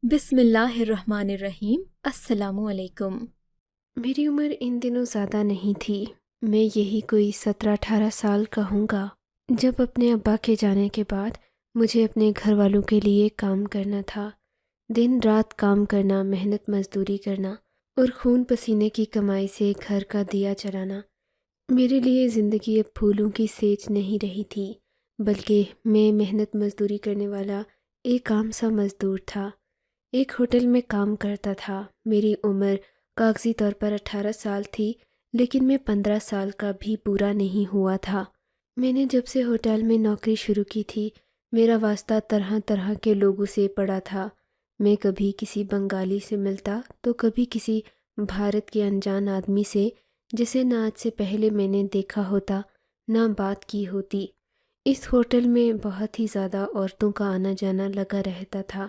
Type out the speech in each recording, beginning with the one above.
بسم اللہ الرحمن الرحیم۔ السلام علیکم۔ میری عمر ان دنوں زیادہ نہیں تھی، میں یہی کوئی 17-18 سال کا ہوں گا، جب اپنے ابا کے جانے کے بعد مجھے اپنے گھر والوں کے لیے کام کرنا تھا۔ دن رات کام کرنا، محنت مزدوری کرنا اور خون پسینے کی کمائی سے گھر کا دیا چلانا۔ میرے لیے زندگی اب پھولوں کی سیج نہیں رہی تھی، بلکہ میں محنت مزدوری کرنے والا ایک عام سا مزدور تھا۔ ایک ہوٹل میں کام کرتا تھا۔ میری عمر کاغذی طور پر 18 سال تھی، لیکن میں 15 سال کا بھی پورا نہیں ہوا تھا۔ میں نے جب سے ہوٹل میں نوکری شروع کی تھی، میرا واسطہ طرح طرح کے لوگوں سے پڑا تھا۔ میں کبھی کسی بنگالی سے ملتا تو کبھی کسی بھارت کے انجان آدمی سے، جسے نہ آج سے پہلے میں نے دیکھا ہوتا نہ بات کی ہوتی۔ اس ہوٹل میں بہت ہی زیادہ عورتوں کا آنا جانا لگا رہتا تھا،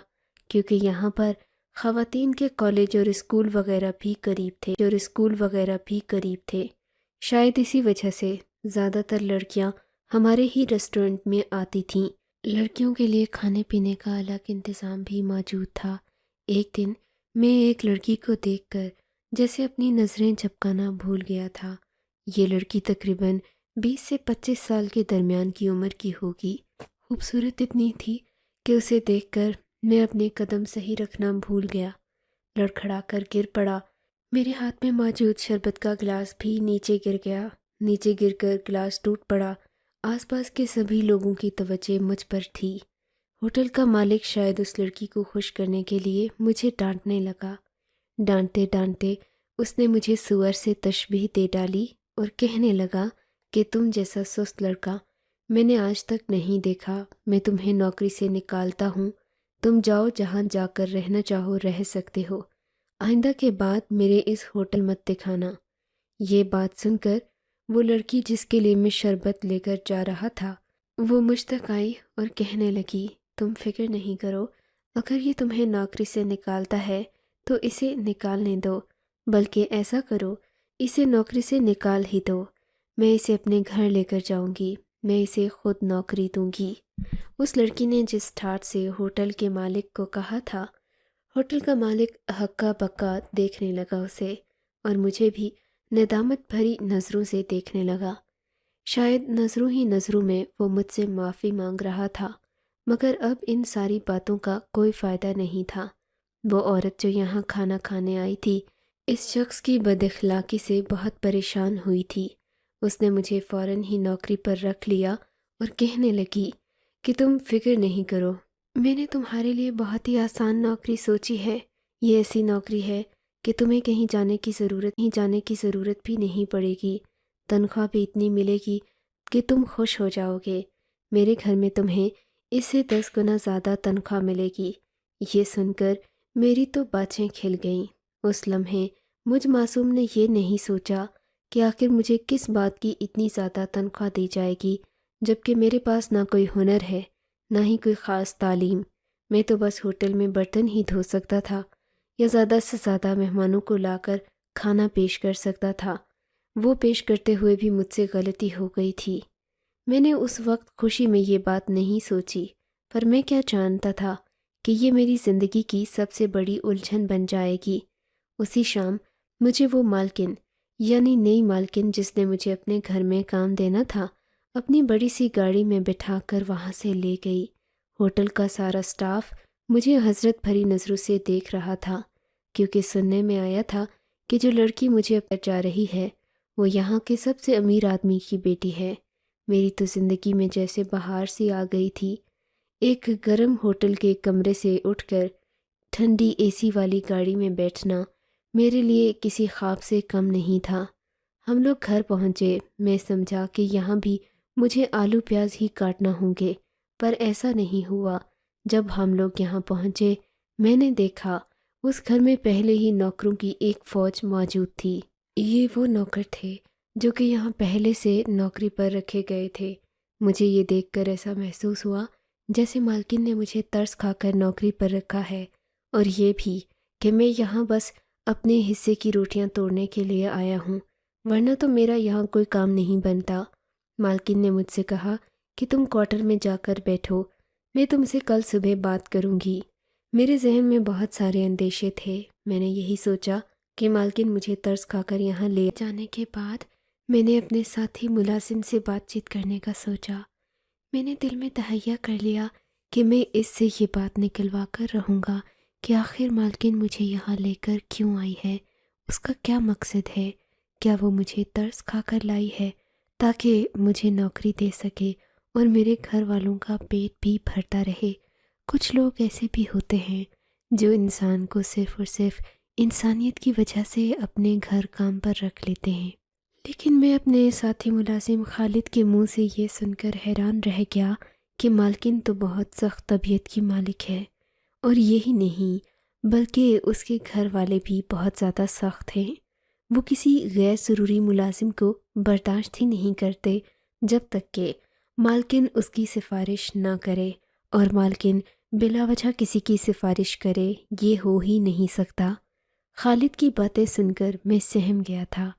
کیونکہ یہاں پر خواتین کے کالج اور اسکول وغیرہ بھی قریب تھے۔ شاید اسی وجہ سے زیادہ تر لڑکیاں ہمارے ہی ریسٹورنٹ میں آتی تھیں۔ لڑکیوں کے لیے کھانے پینے کا الگ انتظام بھی موجود تھا۔ ایک دن میں ایک لڑکی کو دیکھ کر جیسے اپنی نظریں جھپکانا بھول گیا تھا۔ یہ لڑکی تقریباً 20 سے 25 سال کے درمیان کی عمر کی ہوگی۔ خوبصورت اتنی تھی کہ اسے دیکھ کر میں اپنے قدم صحیح رکھنا بھول گیا، لڑکھڑا کر گر پڑا۔ میرے ہاتھ میں موجود شربت کا گلاس بھی نیچے گر گیا۔ نیچے گر کر گلاس ٹوٹ پڑا۔ آس پاس کے سبھی لوگوں کی توجہ مجھ پر تھی۔ ہوٹل کا مالک شاید اس لڑکی کو خوش کرنے کے لیے مجھے ڈانٹنے لگا۔ ڈانٹتے ڈانٹتے اس نے مجھے سور سے تشبیہ دے ڈالی اور کہنے لگا کہ تم جیسا سست لڑکا میں نے آج تک نہیں دیکھا۔ میں تمہیں نوکری سے نکالتا ہوں، تم جاؤ، جہاں جا کر رہنا چاہو رہ سکتے ہو، آئندہ کے بعد میرے اس ہوٹل مت دکھانا۔ یہ بات سن کر وہ لڑکی جس کے لیے میں شربت لے کر جا رہا تھا، وہ مجھ تک آئی اور کہنے لگی، تم فکر نہیں کرو، اگر یہ تمہیں نوکری سے نکالتا ہے تو اسے نکالنے دو، بلکہ ایسا کرو، اسے نوکری سے نکال ہی دو، میں اسے اپنے گھر لے کر جاؤں گی، میں اسے خود نوکری دوں گی۔ اس لڑکی نے جس ٹھاٹ سے ہوٹل کے مالک کو کہا تھا، ہوٹل کا مالک ہکا بکا دیکھنے لگا اسے، اور مجھے بھی ندامت بھری نظروں سے دیکھنے لگا۔ شاید نظروں ہی نظروں میں وہ مجھ سے معافی مانگ رہا تھا، مگر اب ان ساری باتوں کا کوئی فائدہ نہیں تھا۔ وہ عورت جو یہاں کھانا کھانے آئی تھی، اس شخص کی بد اخلاقی سے بہت پریشان ہوئی تھی۔ اس نے مجھے فوراً ہی نوکری پر رکھ لیا اور کہنے لگی کہ تم فکر نہیں کرو، میں نے تمہارے لیے بہت ہی آسان نوکری سوچی ہے۔ یہ ایسی نوکری ہے کہ تمہیں کہیں جانے کی ضرورت بھی نہیں پڑے گی، تنخواہ بھی اتنی ملے گی کہ تم خوش ہو جاؤ گے۔ میرے گھر میں تمہیں اس سے 10 گنا زیادہ تنخواہ ملے گی۔ یہ سن کر میری تو باچیں کھل گئیں۔ اس لمحے مجھ معصوم نے یہ نہیں سوچا کہ آخر مجھے کس بات کی اتنی زیادہ تنخواہ دی جائے گی، جبکہ میرے پاس نہ کوئی ہنر ہے، نہ ہی کوئی خاص تعلیم۔ میں تو بس ہوٹل میں برتن ہی دھو سکتا تھا، یا زیادہ سے زیادہ مہمانوں کو لا کر کھانا پیش کر سکتا تھا۔ وہ پیش کرتے ہوئے بھی مجھ سے غلطی ہو گئی تھی۔ میں نے اس وقت خوشی میں یہ بات نہیں سوچی، پر میں کیا جانتا تھا کہ یہ میری زندگی کی سب سے بڑی الجھن بن جائے گی۔ اسی شام مجھے وہ مالکن، یعنی نئی مالکن جس نے مجھے اپنے گھر میں کام دینا تھا، اپنی بڑی سی گاڑی میں بٹھا کر وہاں سے لے گئی۔ ہوٹل کا سارا سٹاف مجھے حسرت بھری نظروں سے دیکھ رہا تھا، کیونکہ سننے میں آیا تھا کہ جو لڑکی مجھے اب جا رہی ہے وہ یہاں کے سب سے امیر آدمی کی بیٹی ہے۔ میری تو زندگی میں جیسے بہار سی آ گئی تھی۔ ایک گرم ہوٹل کے کمرے سے اٹھ کر ٹھنڈی اے سی والی گاڑی میں بیٹھنا میرے لیے کسی خواب سے کم نہیں تھا۔ ہم لوگ گھر پہنچے۔ میں سمجھا کہ یہاں بھی مجھے آلو پیاز ہی کاٹنا ہوں گے، پر ایسا نہیں ہوا۔ جب ہم لوگ یہاں پہنچے، میں نے دیکھا اس گھر میں پہلے ہی نوکروں کی ایک فوج موجود تھی۔ یہ وہ نوکر تھے جو کہ یہاں پہلے سے نوکری پر رکھے گئے تھے۔ مجھے یہ دیکھ کر ایسا محسوس ہوا جیسے مالکن نے مجھے ترس کھا کر نوکری پر رکھا ہے، اور یہ بھی کہ میں یہاں بس اپنے حصے کی روٹیاں توڑنے کے لیے آیا ہوں، ورنہ تو میرا یہاں کوئی کام نہیں بنتا۔ مالکن نے مجھ سے کہا کہ تم کوارٹر میں جا کر بیٹھو، میں تم سے کل صبح بات کروں گی۔ میرے ذہن میں بہت سارے اندیشے تھے۔ میں نے یہی سوچا کہ مالکن مجھے ترس کھا کر یہاں لے جانے کے بعد میں نے اپنے ساتھی ملازم سے بات چیت کرنے کا سوچا۔ میں نے دل میں تہیہ کر لیا کہ میں اس سے یہ بات نکلوا کر رہوں گا کہ آخر مالکن مجھے یہاں لے کر کیوں آئی ہے، اس کا کیا مقصد ہے، کیا وہ مجھے ترس کھا کر لائی ہے تاکہ مجھے نوکری دے سکے اور میرے گھر والوں کا پیٹ بھی بھرتا رہے۔ کچھ لوگ ایسے بھی ہوتے ہیں جو انسان کو صرف اور صرف انسانیت کی وجہ سے اپنے گھر کام پر رکھ لیتے ہیں۔ لیکن میں اپنے ساتھی ملازم خالد کے منہ سے یہ سن کر حیران رہ گیا کہ مالکن تو بہت سخت طبیعت کی مالک ہے، اور یہی نہیں بلکہ اس کے گھر والے بھی بہت زیادہ سخت ہیں۔ وہ کسی غیر ضروری ملازم کو برداشت ہی نہیں کرتے جب تک کہ مالکن اس کی سفارش نہ کرے، اور مالکن بلا وجہ کسی کی سفارش کرے یہ ہو ہی نہیں سکتا۔ خالد کی باتیں سن کر میں سہم گیا تھا۔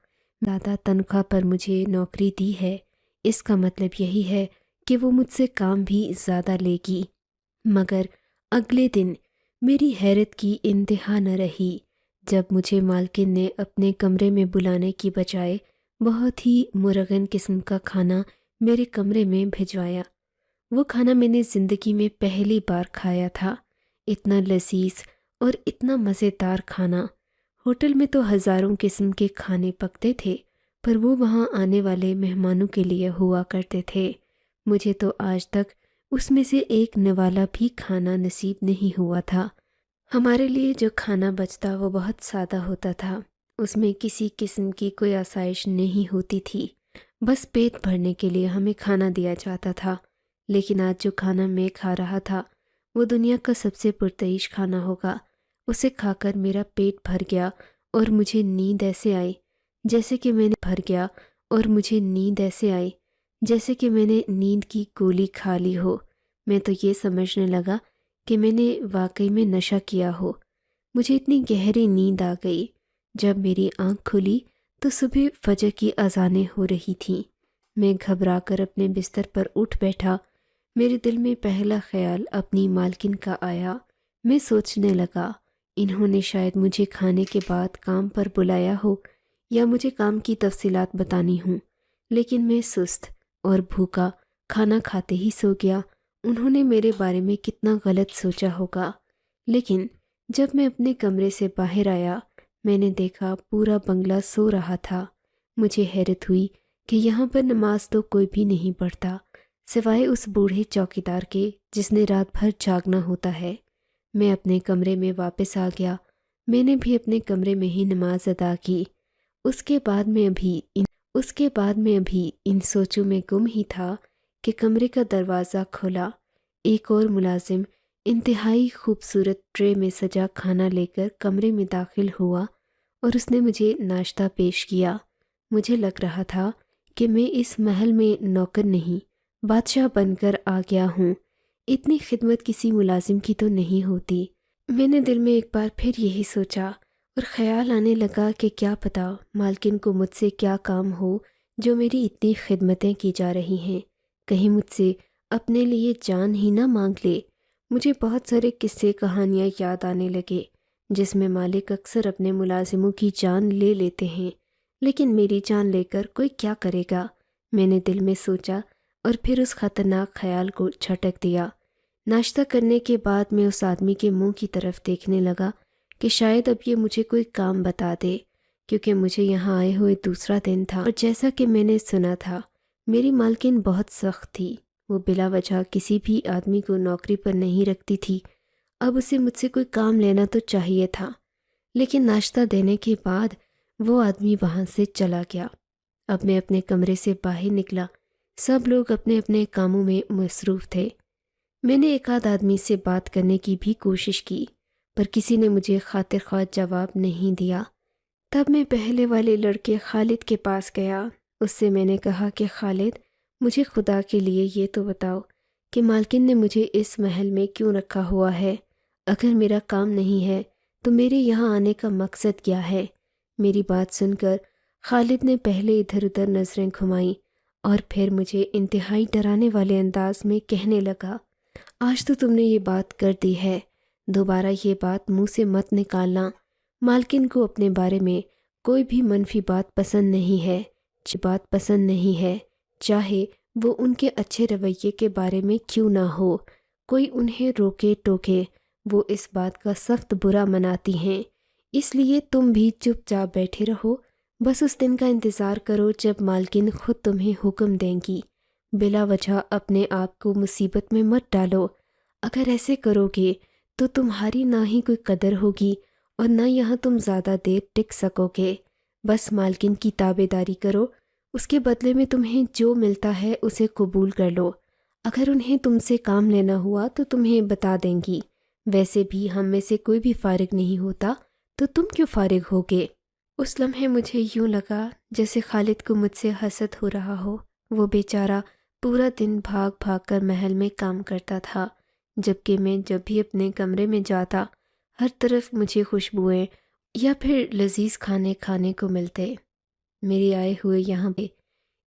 زیادہ تنخواہ پر مجھے نوکری دی ہے، اس کا مطلب یہی ہے کہ وہ مجھ سے کام بھی زیادہ لے گی۔ مگر اگلے دن میری حیرت کی انتہا نہ رہی جب مجھے مالکن نے اپنے کمرے میں بلانے کی بجائے بہت ہی مرغن قسم کا کھانا میرے کمرے میں بھجوایا۔ وہ کھانا میں نے زندگی میں پہلی بار کھایا تھا۔ اتنا لذیذ اور اتنا مزیدار کھانا۔ ہوٹل میں تو ہزاروں قسم کے کھانے پکتے تھے، پر وہ وہاں آنے والے مہمانوں کے لیے ہوا کرتے تھے۔ مجھے تو آج تک اس میں سے ایک نوالا بھی کھانا نصیب نہیں ہوا تھا۔ ہمارے لیے جو کھانا بچتا وہ بہت سادہ ہوتا تھا، اس میں کسی قسم کی کوئی آسائش نہیں ہوتی تھی، بس پیٹ بھرنے کے لیے ہمیں کھانا دیا جاتا تھا۔ لیکن آج جو کھانا میں کھا رہا تھا وہ دنیا کا سب سے پرتعیش کھانا ہوگا۔ اسے کھا کر میرا پیٹ بھر گیا اور مجھے نیند ایسے آئی جیسے کہ میں نے نیند کی گولی کھا لی ہو۔ میں تو یہ سمجھنے لگا کہ میں نے واقعی میں نشہ کیا ہو۔ مجھے اتنی گہری نیند آ گئی۔ جب میری آنکھ کھلی تو صبح فجر کی اذانیں ہو رہی تھیں۔ میں گھبرا کر اپنے بستر پر اٹھ بیٹھا۔ میرے دل میں پہلا خیال اپنی مالکن کا آیا۔ میں سوچنے لگا انہوں نے شاید مجھے کھانے کے بعد کام پر بلایا ہو یا مجھے کام کی تفصیلات بتانی ہوں، لیکن میں سست اور بھوکا کھانا کھاتے ہی سو گیا۔ انہوں نے میرے بارے میں کتنا غلط سوچا ہوگا۔ لیکن جب میں اپنے کمرے سے باہر آیا میں نے دیکھا پورا بنگلہ سو رہا تھا۔ مجھے حیرت ہوئی کہ یہاں پر نماز تو کوئی بھی نہیں پڑھتا سوائے اس بوڑھے چوکیدار کے جس نے رات بھر جاگنا ہوتا ہے۔ میں اپنے کمرے میں واپس آ گیا۔ میں نے بھی اپنے کمرے میں ہی نماز ادا کی۔ اس کے بعد میں ابھی ان سوچوں میں گم ہی تھا کہ کمرے کا دروازہ کھولا۔ ایک اور ملازم انتہائی خوبصورت ٹرے میں سجا کھانا لے کر کمرے میں داخل ہوا اور اس نے مجھے ناشتہ پیش کیا۔ مجھے لگ رہا تھا کہ میں اس محل میں نوکر نہیں بادشاہ بن کر آ گیا ہوں۔ اتنی خدمت کسی ملازم کی تو نہیں ہوتی۔ میں نے دل میں ایک بار پھر یہی سوچا اور خیال آنے لگا کہ کیا پتہ مالکن کو مجھ سے کیا کام ہو جو میری اتنی خدمتیں کی جا رہی ہیں۔ کہیں مجھ سے اپنے لیے جان ہی نہ مانگ لے۔ مجھے بہت سارے قصے کہانیاں یاد آنے لگے جس میں مالک اکثر اپنے ملازموں کی جان لے لیتے ہیں، لیکن میری جان لے کر کوئی کیا کرے گا؟ میں نے دل میں سوچا اور پھر اس خطرناک خیال کو جھٹک دیا۔ ناشتہ کرنے کے بعد میں اس آدمی کے منہ کی طرف دیکھنے لگا کہ شاید اب یہ مجھے کوئی کام بتا دے، کیونکہ مجھے یہاں آئے ہوئے دوسرا دن تھا، اور جیسا کہ میں نے سنا تھا میری مالکن بہت سخت تھی۔ وہ بلا وجہ کسی بھی آدمی کو نوکری پر نہیں رکھتی تھی۔ اب اسے مجھ سے کوئی کام لینا تو چاہیے تھا، لیکن ناشتہ دینے کے بعد وہ آدمی وہاں سے چلا گیا۔ اب میں اپنے کمرے سے باہر نکلا۔ سب لوگ اپنے اپنے کاموں میں مصروف تھے۔ میں نے ایک آدھ آدمی سے بات کرنے کی بھی کوشش کی، پر کسی نے مجھے خاطر خواہ جواب نہیں دیا۔ تب میں پہلے والے لڑکے خالد کے پاس گیا۔ اس سے میں نے کہا کہ خالد، مجھے خدا کے لیے یہ تو بتاؤ کہ مالکن نے مجھے اس محل میں کیوں رکھا ہوا ہے؟ اگر میرا کام نہیں ہے تو میرے یہاں آنے کا مقصد کیا ہے؟ میری بات سن کر خالد نے پہلے ادھر ادھر نظریں گھمائیں اور پھر مجھے انتہائی ڈرانے والے انداز میں کہنے لگا، آج تو تم نے یہ بات کر دی ہے، دوبارہ یہ بات منہ سے مت نکالنا۔ مالکن کو اپنے بارے میں کوئی بھی منفی بات پسند نہیں ہے، چاہے وہ ان کے اچھے رویے کے بارے میں کیوں نہ ہو۔ کوئی انہیں روکے ٹوکے وہ اس بات کا سخت برا مناتی ہیں۔ اس لیے تم بھی چپ چاپ بیٹھے رہو، بس اس دن کا انتظار کرو جب مالکن خود تمہیں حکم دیں گی۔ بلا وجہ اپنے آپ کو مصیبت میں مت ڈالو۔ اگر ایسے کرو گے تو تمہاری نہ ہی کوئی قدر ہوگی اور نہ یہاں تم زیادہ دیر ٹک سکو گے۔ بس مالکن کی تابع داری کرو، اس کے بدلے میں تمہیں جو ملتا ہے اسے قبول کر لو۔ اگر انہیں تم سے کام لینا ہوا تو تمہیں بتا دیں گی، ویسے بھی ہم میں سے کوئی بھی فارغ نہیں ہوتا، تو تم کیوں فارغ ہوگے؟ اس لمحے مجھے یوں لگا جیسے خالد کو مجھ سے حسد ہو رہا ہو۔ وہ بیچارہ پورا دن بھاگ بھاگ کر محل میں کام کرتا تھا، جبکہ میں جب بھی اپنے کمرے میں جاتا ہر طرف مجھے خوشبوئیں یا پھر لذیذ کھانے کو ملتے۔ میرے آئے ہوئے یہاں پہ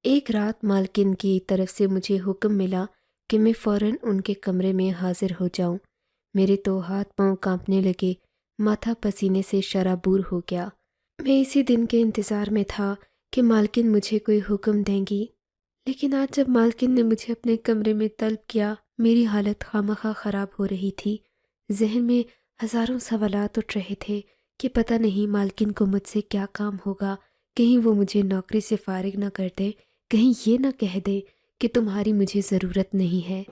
ایک رات مالکن کی طرف سے مجھے حکم ملا کہ میں فوراً ان کے کمرے میں حاضر ہو جاؤں۔ میرے تو ہاتھ پاؤں کانپنے لگے، ماتھا پسینے سے شرابور ہو گیا۔ میں اسی دن کے انتظار میں تھا کہ مالکن مجھے کوئی حکم دیں گی، لیکن آج جب مالکن نے مجھے اپنے کمرے میں طلب کیا، میری حالت خامخواہ خراب ہو رہی تھی۔ ذہن میں ہزاروں سوالات اٹھ رہے تھے کہ پتہ نہیں مالکن کو مجھ سے کیا کام ہوگا، کہیں وہ مجھے نوکری سے فارغ نہ کر دے، کہیں یہ نہ کہہ دے کہ تمہاری مجھے ضرورت نہیں ہے۔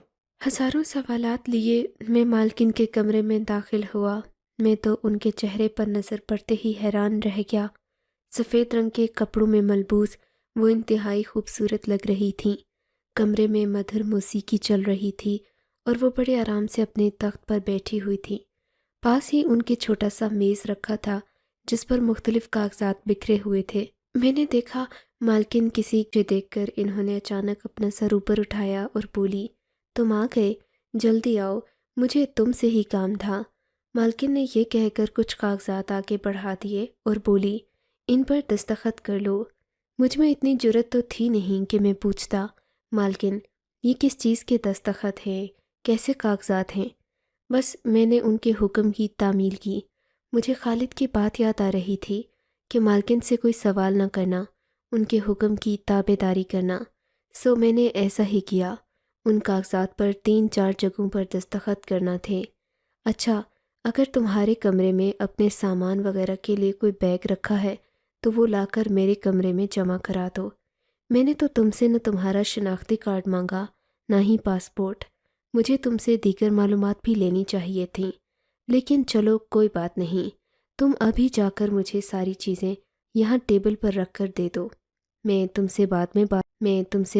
ہزاروں سوالات لیے میں مالکن کے کمرے میں داخل ہوا۔ میں تو ان کے چہرے پر نظر پڑتے ہی حیران رہ گیا۔ سفید رنگ کے کپڑوں میں ملبوس وہ انتہائی خوبصورت لگ رہی تھیں۔ کمرے میں مدھر موسیقی چل رہی تھی اور وہ بڑے آرام سے اپنے تخت پر بیٹھی ہوئی تھی۔ پاس ہی ان کے چھوٹا سا میز رکھا تھا جس پر مختلف کاغذات بکھرے ہوئے تھے۔ میں نے دیکھا مالکن کسی کو دیکھ کر انہوں نے اچانک اپنا سر اوپر اٹھایا اور بولی، تم آ گئے، جلدی آؤ، مجھے تم سے ہی کام تھا۔ مالکن نے یہ کہہ کر کچھ کاغذات آگے بڑھا دیے اور بولی، ان پر دستخط کر لو۔ مجھ میں اتنی جرت تو تھی نہیں کہ میں پوچھتا، مالکن یہ کس چیز کے دستخط ہیں، کیسے کاغذات ہیں؟ بس میں نے ان کے حکم کی تعمیل کی۔ مجھے خالد کی بات یاد آ رہی تھی کہ مالکن سے کوئی سوال نہ کرنا، ان کے حکم کی تابع داری کرنا، سو میں نے ایسا ہی کیا۔ ان کاغذات پر 3-4 جگہوں پر دستخط کرنا تھے۔ اچھا، اگر تمہارے کمرے میں اپنے سامان وغیرہ کے لیے کوئی بیگ رکھا ہے تو وہ لا کر میرے کمرے میں جمع کرا دو۔ میں نے تو تم سے نہ تمہارا شناختی کارڈ مانگا نہ ہی پاسپورٹ، مجھے تم سے دیگر معلومات بھی لینی چاہیے تھیں، لیکن چلو کوئی بات نہیں، تم ابھی جا کر مجھے ساری چیزیں یہاں ٹیبل پر رکھ کر دے دو۔ میں تم سے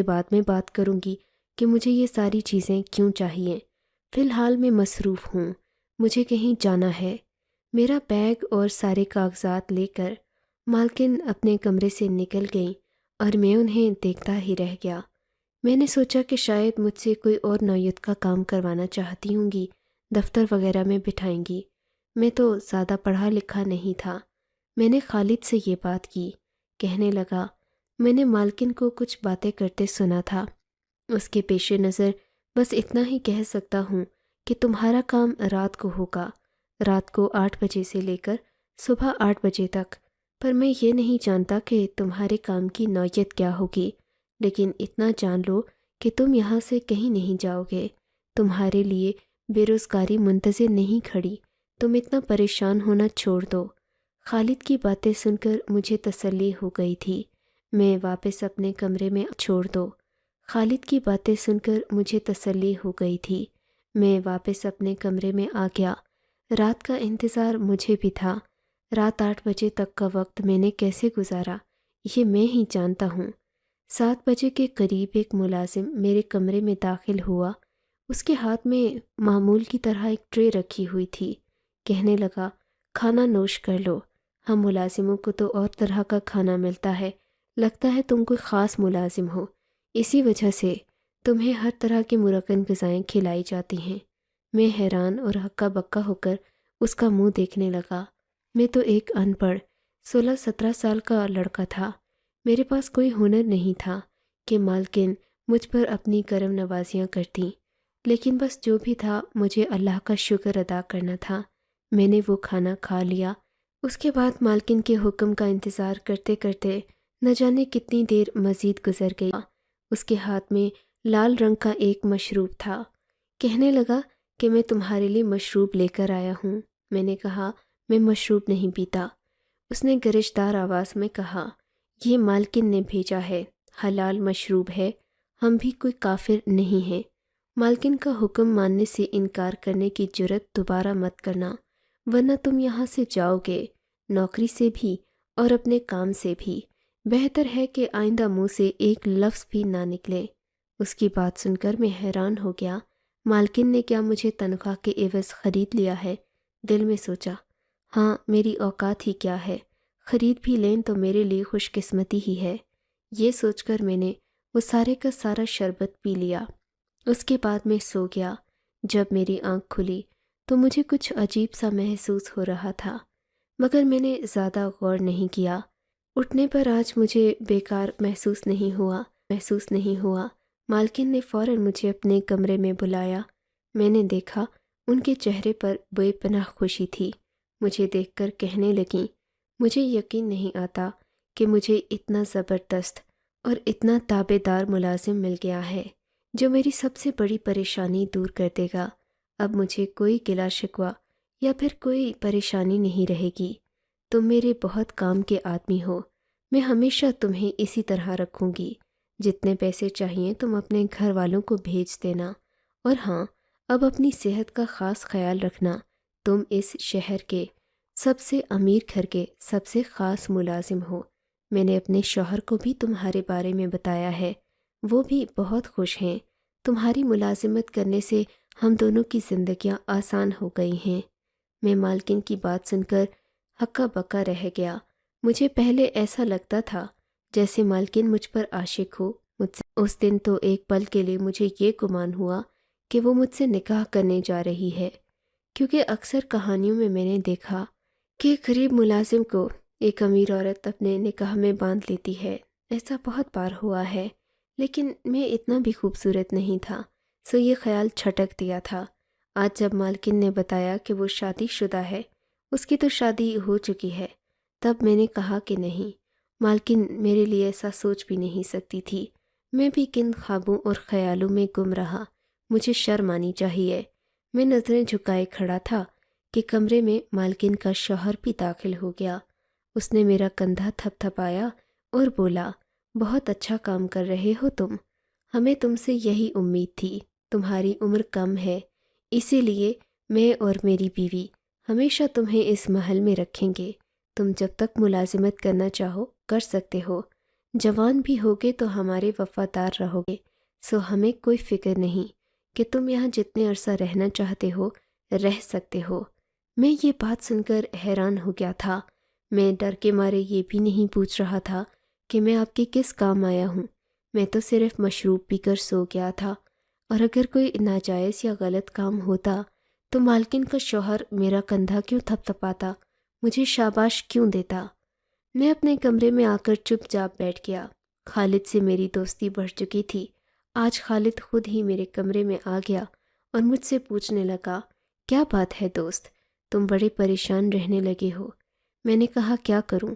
بعد میں بات کروں گی کہ مجھے یہ ساری چیزیں کیوں چاہیے۔ فی الحال میں مصروف ہوں، مجھے کہیں جانا ہے۔ میرا بیگ اور سارے کاغذات لے کر مالکن اپنے کمرے سے نکل گئیں اور میں انہیں دیکھتا ہی رہ گیا۔ میں نے سوچا کہ شاید مجھ سے کوئی اور نوعیت کا کام کروانا چاہتی ہوں گی، دفتر وغیرہ میں بٹھائیں گی۔ میں تو زیادہ پڑھا لکھا نہیں تھا۔ میں نے خالد سے یہ بات کی۔ کہنے لگا، میں نے مالکن کو کچھ باتیں کرتے سنا تھا، اس کے پیش نظر بس اتنا ہی کہہ سکتا ہوں کہ تمہارا کام رات کو ہوگا، رات کو 8 بجے سے لے کر صبح 8 بجے تک، پر میں یہ نہیں جانتا کہ تمہارے کام کی نوعیت کیا ہوگی، لیکن اتنا جان لو کہ تم یہاں سے کہیں نہیں جاؤ گے۔ تمہارے لیے بے روزگاری منتظر نہیں کھڑی، تم اتنا پریشان ہونا چھوڑ دو۔ خالد کی باتیں سن کر مجھے تسلی ہو گئی تھی۔ میں واپس اپنے کمرے میں خالد کی باتیں سن کر مجھے تسلی ہو گئی تھی۔ میں واپس اپنے کمرے میں آ گیا۔ رات کا انتظار مجھے بھی تھا۔ رات 8 بجے تک کا وقت میں نے کیسے گزارا یہ میں ہی جانتا ہوں۔ 7 بجے کے قریب ایک ملازم میرے کمرے میں داخل ہوا۔ اس کے ہاتھ میں معمول کی طرح ایک ٹرے رکھی ہوئی تھی۔ کہنے لگا، کھانا نوش کر لو، ہم ملازموں کو تو اور طرح کا کھانا ملتا ہے، لگتا ہے تم کوئی خاص ملازم ہو، اسی وجہ سے تمہیں ہر طرح کی مرکن غذائیں کھلائی جاتی ہیں۔ میں حیران اور ہکا بکا ہو کر اس کا منہ دیکھنے لگا۔ میں تو ایک ان پڑھ 16-17 سال کا لڑکا تھا۔ میرے پاس کوئی ہنر نہیں تھا کہ مالکن مجھ پر اپنی کرم نوازیاں کرتیں۔ لیکن بس جو بھی تھا مجھے اللہ کا شکر ادا کرنا تھا۔ میں نے وہ کھانا کھا لیا۔ اس کے بعد مالکن کے حکم کا انتظار کرتے کرتے نہ جانے کتنی دیر مزید گزر گئی۔ اس کے ہاتھ میں لال رنگ کا ایک مشروب تھا۔ کہنے لگا کہ میں تمہارے لیے مشروب لے کر آیا ہوں۔ میں نے کہا میں مشروب نہیں پیتا۔ اس نے گرجدار آواز میں کہا یہ مالکن نے بھیجا ہے، حلال مشروب ہے، ہم بھی کوئی کافر نہیں ہیں۔ مالکن کا حکم ماننے سے انکار کرنے کی جرت دوبارہ مت کرنا، ورنہ تم یہاں سے جاؤ گے، نوکری سے بھی اور اپنے کام سے بھی۔ بہتر ہے کہ آئندہ منہ سے ایک لفظ بھی نہ نکلے۔ اس کی بات سن کر میں حیران ہو گیا۔ مالکن نے کیا مجھے تنخواہ کے عوض خرید لیا ہے؟ دل میں سوچا ہاں میری اوقات ہی کیا ہے، خرید بھی لیں تو میرے لیے خوش قسمتی ہی ہے۔ یہ سوچ کر میں نے وہ سارے کا سارا شربت پی لیا۔ اس کے بعد میں سو گیا۔ جب میری آنکھ کھلی تو مجھے کچھ عجیب سا محسوس ہو رہا تھا، مگر میں نے زیادہ غور نہیں کیا۔ اٹھنے پر آج مجھے بیکار محسوس نہیں ہوا۔ مالکن نے فوراً مجھے اپنے کمرے میں بلایا۔ میں نے دیکھا ان کے چہرے پر بے پناہ خوشی تھی۔ مجھے دیکھ کر کہنے لگیں مجھے یقین نہیں آتا کہ مجھے اتنا زبردست اور اتنا تابع دار ملازم مل گیا ہے جو میری سب سے بڑی پریشانی دور کر دے گا۔ اب مجھے کوئی گلا شکوہ یا پھر کوئی پریشانی نہیں رہے گی۔ تم میرے بہت کام کے آدمی ہو، میں ہمیشہ تمہیں اسی طرح رکھوں گی۔ جتنے پیسے چاہیے تم اپنے گھر والوں کو بھیج دینا، اور ہاں اب اپنی صحت کا خاص خیال رکھنا۔ تم اس شہر کے سب سے امیر گھر کے سب سے خاص ملازم ہو۔ میں نے اپنے شوہر کو بھی تمہارے بارے میں بتایا ہے، وہ بھی بہت خوش ہیں۔ تمہاری ملازمت کرنے سے ہم دونوں کی زندگیاں آسان ہو گئی ہیں۔ میں مالکن کی بات سن کر ہکا بکا رہ گیا۔ مجھے پہلے ایسا لگتا تھا جیسے مالکن مجھ پر عاشق ہو مجھ سے۔ اس دن تو ایک پل کے لیے مجھے یہ گمان ہوا کہ وہ مجھ سے نکاح کرنے جا رہی ہے، کیونکہ اکثر کہانیوں میں میں نے دیکھا کہ ایک غریب ملازم کو ایک امیر عورت اپنے نکاح میں باندھ لیتی ہے۔ ایسا بہت بار ہوا ہے، لیکن میں اتنا بھی خوبصورت نہیں تھا، سو یہ خیال چھٹک دیا تھا۔ آج جب مالکن نے بتایا کہ وہ شادی شدہ ہے، اس کی تو شادی ہو چکی ہے، تب میں نے کہا کہ نہیں، مالکن میرے لیے ایسا سوچ بھی نہیں سکتی تھی۔ میں بھی کن خوابوں اور خیالوں میں گم رہا، مجھے شرم آنی چاہیے۔ میں نظریں جھکائے کھڑا تھا کہ کمرے میں مالکن کا شوہر بھی داخل ہو گیا۔ اس نے میرا کندھا تھپ تھپایا اور بولا بہت اچھا کام کر رہے ہو تم، ہمیں تم سے یہی امید تھی۔ تمہاری عمر کم ہے، اسی لیے میں اور میری بیوی ہمیشہ تمہیں اس محل میں رکھیں گے۔ تم جب تک ملازمت کرنا چاہو کر سکتے ہو، جوان بھی ہوگے تو ہمارے وفادار رہو گے، سو ہمیں کوئی فکر نہیں کہ تم یہاں جتنے عرصہ رہنا چاہتے ہو رہ سکتے ہو۔ میں یہ بات سن کر حیران ہو گیا تھا۔ میں ڈر کے مارے یہ بھی نہیں پوچھ رہا تھا کہ میں آپ کے کس کام آیا ہوں، میں تو صرف مشروب پی کر سو گیا تھا، اور اگر کوئی ناجائز یا غلط کام ہوتا تو مالکن کا شوہر میرا کندھا کیوں تھپ تھپاتا، مجھے شاباش کیوں دیتا؟ میں اپنے کمرے میں آ کر چپ چاپ بیٹھ گیا۔ خالد سے میری دوستی بڑھ چکی تھی۔ آج خالد خود ہی میرے کمرے میں آ گیا اور مجھ سے پوچھنے لگا کیا بات ہے دوست، تم بڑے پریشان رہنے لگے ہو؟ میں نے کہا کیا کروں،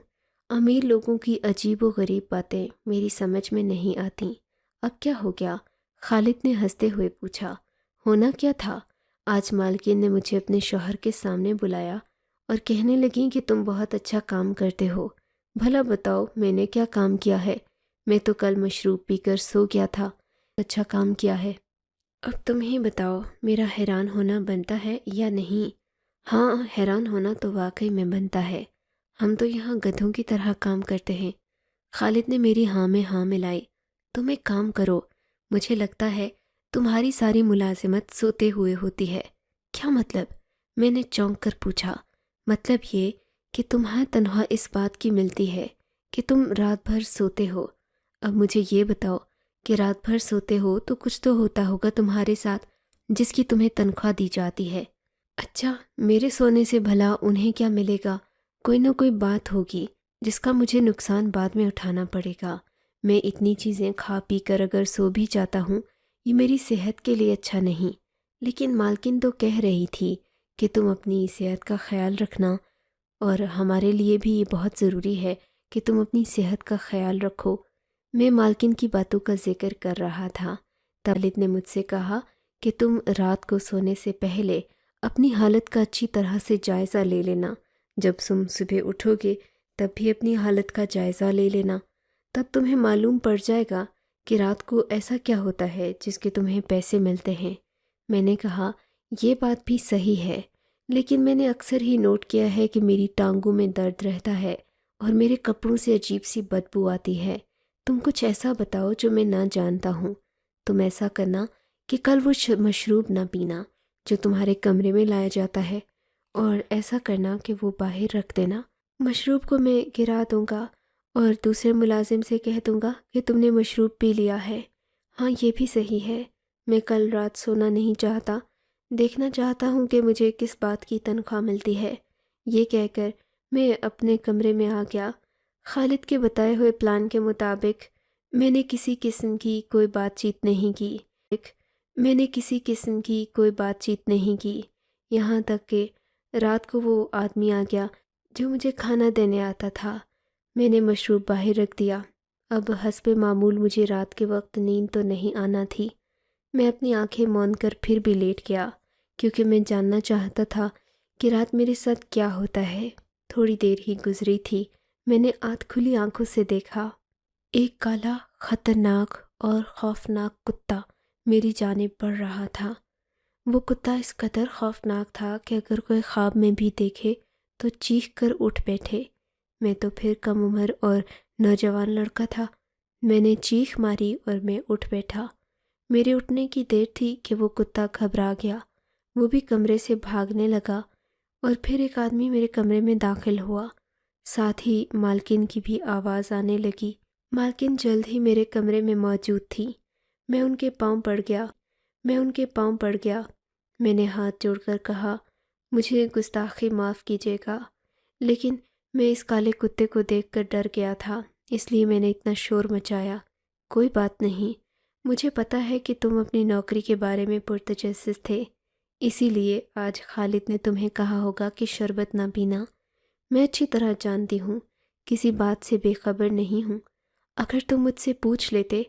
امیر لوگوں کی عجیب و غریب باتیں میری سمجھ میں نہیں آتیں۔ اب کیا ہو گیا؟ خالد نے ہنستے ہوئے پوچھا۔ ہونا کیا تھا، آج مالکن نے مجھے اپنے شوہر کے سامنے بلایا اور کہنے لگیں کہ تم بہت اچھا کام کرتے ہو۔ بھلا بتاؤ میں نے کیا کام کیا ہے؟ میں تو کل مشروب پی کر سو گیا تھا، اچھا کام کیا ہے؟ اب تم ہی بتاؤ، میرا حیران ہونا بنتا ہے یا نہیں؟ ہاں حیران ہونا تو واقعی میں بنتا ہے، ہم تو یہاں گدھوں کی طرح کام کرتے ہیں۔ خالد نے میری ہاں میں ہاں ملائی۔ تم ایک کام کرو، مجھے لگتا ہے تمہاری ساری ملازمت سوتے ہوئے ہوتی ہے۔ کیا مطلب؟ میں نے چونک کر پوچھا۔ مطلب یہ کہ تمہیں تنخواہ اس بات کی ملتی ہے کہ تم رات بھر سوتے ہو۔ اب مجھے یہ بتاؤ کہ رات بھر سوتے ہو تو کچھ تو ہوتا ہوگا تمہارے ساتھ جس کی تمہیں تنخواہ دی جاتی ہے۔ اچھا، میرے سونے سے بھلا انہیں کیا ملے گا؟ کوئی نہ کوئی بات ہوگی جس کا مجھے نقصان بعد میں اٹھانا پڑے گا۔ میں اتنی چیزیں کھا پی کر اگر سو بھی جاتا ہوں یہ میری صحت کے لیے اچھا نہیں، لیکن مالکن تو کہہ رہی تھی کہ تم اپنی صحت کا خیال رکھنا، اور ہمارے لیے بھی یہ بہت ضروری ہے کہ تم اپنی صحت کا خیال رکھو۔ میں مالکن کی باتوں کا ذکر کر رہا تھا۔ والد نے مجھ سے کہا کہ تم رات کو سونے سے پہلے اپنی حالت کا اچھی طرح سے جائزہ لے لینا، جب تم صبح اٹھو گے تب بھی اپنی حالت کا جائزہ لے لینا، تب تمہیں معلوم پڑ جائے گا کہ رات کو ایسا کیا ہوتا ہے جس کے تمہیں پیسے ملتے ہیں۔ میں نے کہا یہ بات بھی صحیح ہے، لیکن میں نے اکثر ہی نوٹ کیا ہے کہ میری ٹانگوں میں درد رہتا ہے اور میرے کپڑوں سے عجیب سی بدبو آتی ہے۔ تم کچھ ایسا بتاؤ جو میں نہ جانتا ہوں۔ تم ایسا کرنا کہ کل وہ مشروب نہ پینا جو تمہارے کمرے میں لایا جاتا ہے، اور ایسا کرنا کہ وہ باہر رکھ دینا۔ مشروب کو میں گرا دوں گا اور دوسرے ملازم سے کہہ دوں گا کہ تم نے مشروب پی لیا ہے۔ ہاں یہ بھی صحیح ہے، میں کل رات سونا نہیں چاہتا، دیکھنا چاہتا ہوں کہ مجھے کس بات کی تنخواہ ملتی ہے۔ یہ کہہ کر میں اپنے کمرے میں آ گیا۔ خالد کے بتائے ہوئے پلان کے مطابق میں نے کسی قسم کی کوئی بات چیت نہیں کی، یہاں تک کہ رات کو وہ آدمی آ گیا جو مجھے کھانا دینے آتا تھا۔ میں نے مشروب باہر رکھ دیا۔ اب حسب معمول مجھے رات کے وقت نیند تو نہیں آنا تھی۔ میں اپنی آنکھیں موند کر پھر بھی لیٹ گیا، کیونکہ میں جاننا چاہتا تھا کہ رات میرے ساتھ کیا ہوتا ہے۔ تھوڑی دیر ہی گزری تھی، میں نے کھلی آنکھوں سے دیکھا ایک کالا، خطرناک اور خوفناک کتا میری جانب بڑھ رہا تھا۔ وہ کتا اس قدر خوفناک تھا کہ اگر کوئی خواب میں بھی دیکھے تو چیخ کر اٹھ بیٹھے۔ میں تو پھر کم عمر اور نوجوان لڑکا تھا۔ میں نے چیخ ماری اور میں اٹھ بیٹھا۔ میرے اٹھنے کی دیر تھی کہ وہ کتا گھبرا گیا، وہ بھی کمرے سے بھاگنے لگا، اور پھر ایک آدمی میرے کمرے میں داخل ہوا، ساتھ ہی مالکن کی بھی آواز آنے لگی۔ مالکن جلد ہی میرے کمرے میں موجود تھی۔ میں ان کے پاؤں پڑ گیا۔ میں نے ہاتھ جوڑ کر کہا مجھے گستاخی معاف کیجیے گا، لیکن میں اس کالے کتے کو دیکھ کر ڈر گیا تھا، اس لیے میں نے اتنا شور مچایا۔ کوئی بات نہیں، مجھے پتا ہے کہ تم اپنی نوکری کے بارے میں پرتجسس تھے، اسی لیے آج خالد نے تمہیں کہا ہوگا کہ شربت نہ پینا۔ میں اچھی طرح جانتی ہوں، کسی بات سے بے خبر نہیں ہوں۔ اگر تم مجھ سے پوچھ لیتے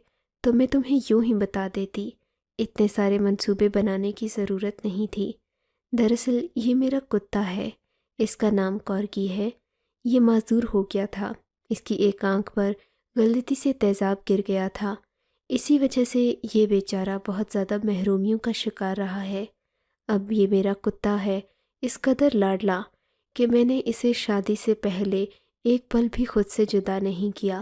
تو میں تمہیں یوں ہی بتا دیتی، اتنے سارے منصوبے بنانے کی ضرورت نہیں تھی۔ دراصل یہ میرا کتا ہے، اس کا نام کورگی ہے۔ یہ معذور ہو گیا تھا، اس کی ایک آنکھ پر غلطی سے تیزاب گر گیا تھا، اسی وجہ سے یہ بیچارہ بہت زیادہ محرومیوں کا شکار رہا ہے۔ اب یہ میرا کتا ہے، اس قدر لاڈلا کہ میں نے اسے شادی سے پہلے ایک پل بھی خود سے جدا نہیں کیا۔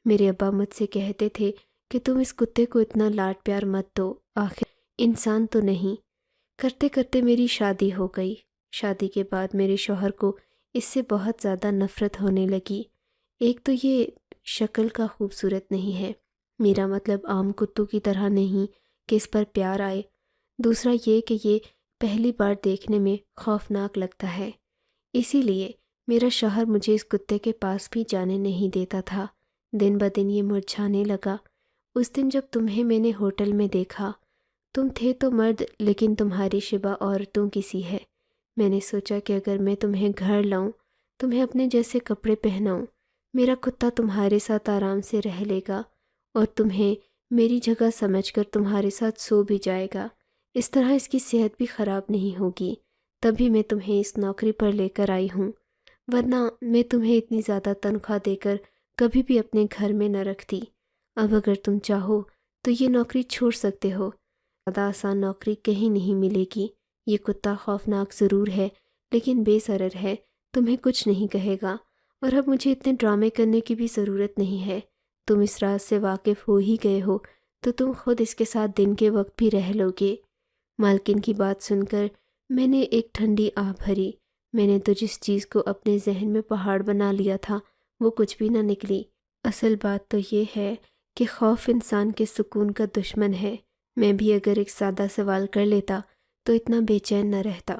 میرے ابا مجھ سے کہتے تھے کہ تم اس کتے کو اتنا لاڈ پیار مت دو، آخر انسان تو نہیں۔ کرتے کرتے میری شادی ہو گئی۔ شادی کے بعد میرے شوہر کو اس سے بہت زیادہ نفرت ہونے لگی۔ ایک تو یہ شکل کا خوبصورت نہیں ہے، میرا مطلب عام کتوں کی طرح نہیں کہ اس پر پیار آئے۔ دوسرا یہ کہ یہ پہلی بار دیکھنے میں خوفناک لگتا ہے، اسی لیے میرا شوہر مجھے اس کتے کے پاس بھی جانے نہیں دیتا تھا۔ دن بدن یہ مرجھانے لگا۔ اس دن جب تمہیں میں نے ہوٹل میں دیکھا، تم تھے تو مرد لیکن تمہاری شبہ عورتوں کی سی ہے۔ میں نے سوچا کہ اگر میں تمہیں گھر لاؤں، تمہیں اپنے جیسے کپڑے پہناؤں، میرا کتا تمہارے ساتھ آرام سے رہ لے گا اور تمہیں میری جگہ سمجھ کر تمہارے ساتھ سو بھی جائے گا۔ اس طرح اس کی صحت بھی خراب نہیں ہوگی، تبھی میں تمہیں اس نوکری پر لے کر آئی ہوں، ورنہ میں تمہیں اتنی زیادہ تنخواہ دے کر کبھی بھی اپنے گھر میں نہ رکھتی۔ اب اگر تم چاہو تو یہ نوکری چھوڑ سکتے ہو، زیادہ آسان نوکری کہیں نہیں ملے گی۔ یہ کتا خوفناک ضرور ہے لیکن بے ضرر ہے، تمہیں کچھ نہیں کہے گا، اور اب مجھے اتنے ڈرامے کرنے کی بھی ضرورت نہیں ہے۔ تم اس راز سے واقف ہو ہی گئے ہو تو تم خود اس کے ساتھ دن کے وقت بھی رہ لو گے۔ مالکن کی بات سن کر میں نے ایک ٹھنڈی آہ بھری۔ میں نے تو جس چیز کو اپنے ذہن میں پہاڑ بنا لیا تھا وہ کچھ بھی نہ نکلی۔ اصل بات تو یہ ہے کہ خوف انسان کے سکون کا دشمن ہے۔ میں بھی اگر ایک سادہ سوال کر لیتا تو اتنا بے چین نہ رہتا۔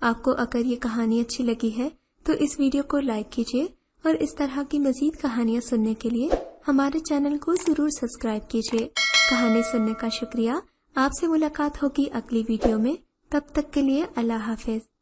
آپ کو اگر یہ کہانی اچھی لگی ہے تو اس ویڈیو کو لائک کیجیے، اور اس طرح کی مزید کہانیاں سننے کے لیے ہمارے چینل کو ضرور سبسکرائب کیجیے۔ کہانی سننے کا شکریہ۔ آپ سے ملاقات ہوگی اگلی ویڈیو میں، تب تک کے لیے اللہ حافظ۔